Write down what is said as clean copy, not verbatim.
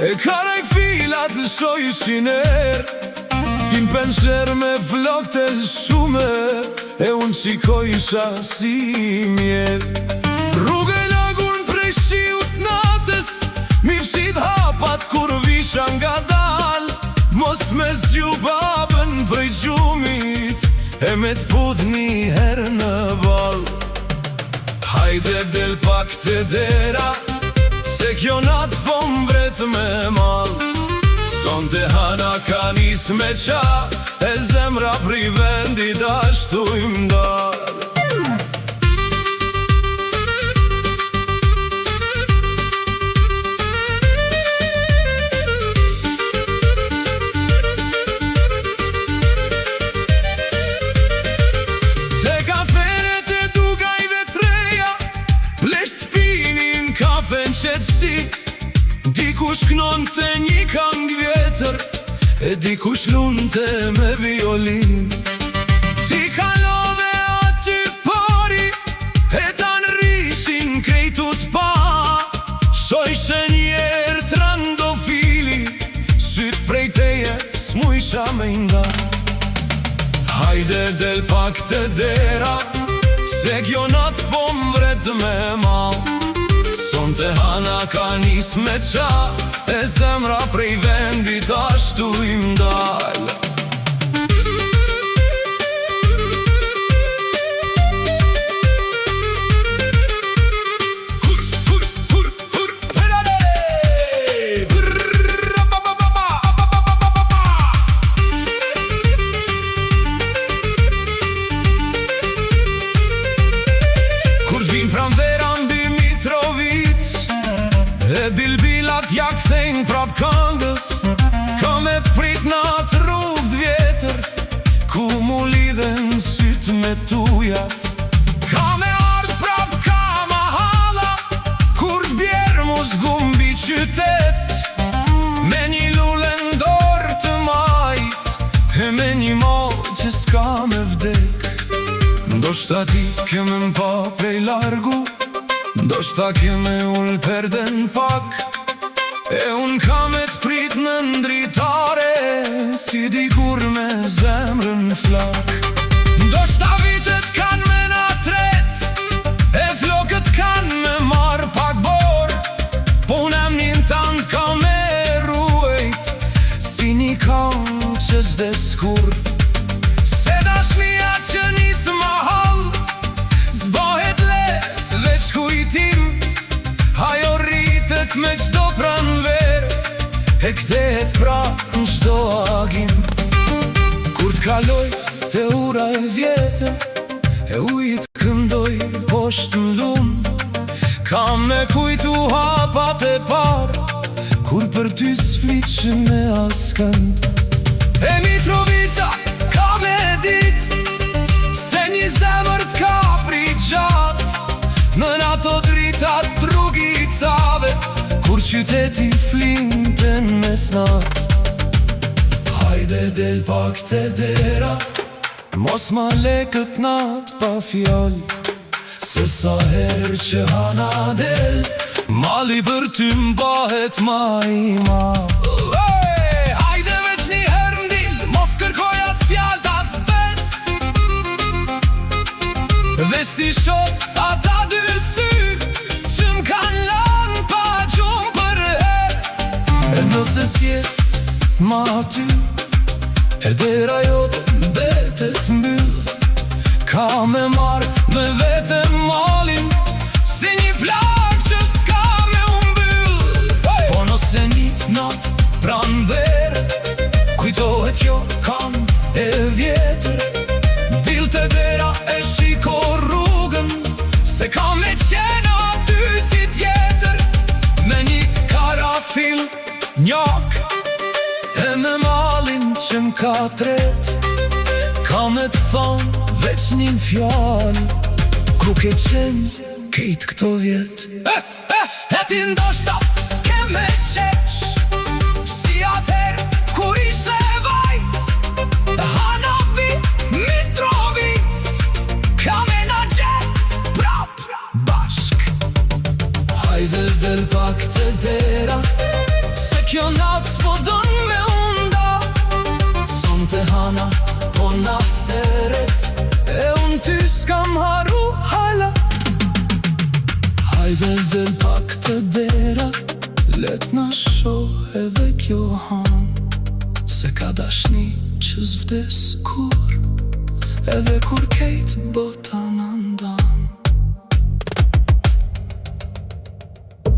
E karaj filat shojshin Tin pensher me vlog të shume E unë qikojsha si mjer Rrugë e lagun prej shiut natës Mi fshit hapat kur visha nga dal Mos me zgju babën prej gjumit E me t'pudh një herë në bal Hajde del pak të dera Se kjo natë po mbret me mal Son të hana ka nis me qa E zemra pri vendit ashtu imdal Te kaferet e dugajve treja Plesht pinin kafen qetsi Dikush knon të një kang vjetër E dikush lun të me violin Ti kalove aty pari E tan rishin krejtut pa Shojshe njerë trandofili Syt prej teje s'mujsha me nda Hajde del pak të dera Se kjo nat po mbret me mal Son të hana ka nis me qa E zemra prej vendit ashtu imdal Kur t'vin pran vera mbi Mitrovic E bilbilat ja kthejn prap këngës Ka me t'prit nat rrug d'vjetër Ku mu lidhen syt me tujat Ka me ardh prap ka mahala Kur t'bjer mu zgumbi qytet Me një lule ndor të majt E me një mall që s'ka me vdek Ndoshta ti keme m'pa prej largu Ndoshta keme ull perden pak E unë ka me t'prit në ndritare Si dikur me zemrën flak Ndoshta vitet kan me na tret E flokët kan me mar pak bor Po unem njën tant ka me ruajt Si një kam që s'de skur Se dashnia që nis mahal Zbohet let dhe shkujtim Ajo rritet me qdo pranver E kthehet pra në qdo agim Kur t'kaloj te ura e vjetër E ujit këndoj posht m'lum Kam me kujtu hapat e par Kur për ty s'fliqë me askënd E Mitrovica ka me dit Se një zemër t'ka prit gjat Në nato dritat rrugicave Kur qyteti flinten mes nat Hajde del pak të dera Mos ma lekët nat pa fjall Se sa her që hana del Mali për ty mbahet ma i mal Hajde veç një her m'dil Mos kërkoj as fjall t'as bes Veç t'i shok ata dy sy Që m'kan lan pa gjumë për her E nëse s'jet ma ty E dera jote mbetet mbyll Ka me marr me vete malin Si një plak që s'ka me umbyll Po nëse një nat pran vere Kujtohet kjo kam e vjetër Dil të dera e shiko rrugën Se ka me qena ty si tjetër Me një karafil njak E me malin që m'ka tret Ka me të thonë veç një fjallë Ku ke qenë kejt këto vjet E ti ndoshta ke me qesh Si ather kur ishe vajz Hanabi Mitrovic Ka me na gjet prap bashk Hajde del pak të dera Se kjo të dera, let na shoh edhe kjo han, se ka dashni që s'vdes kur, edhe kur kejt bota na ndan.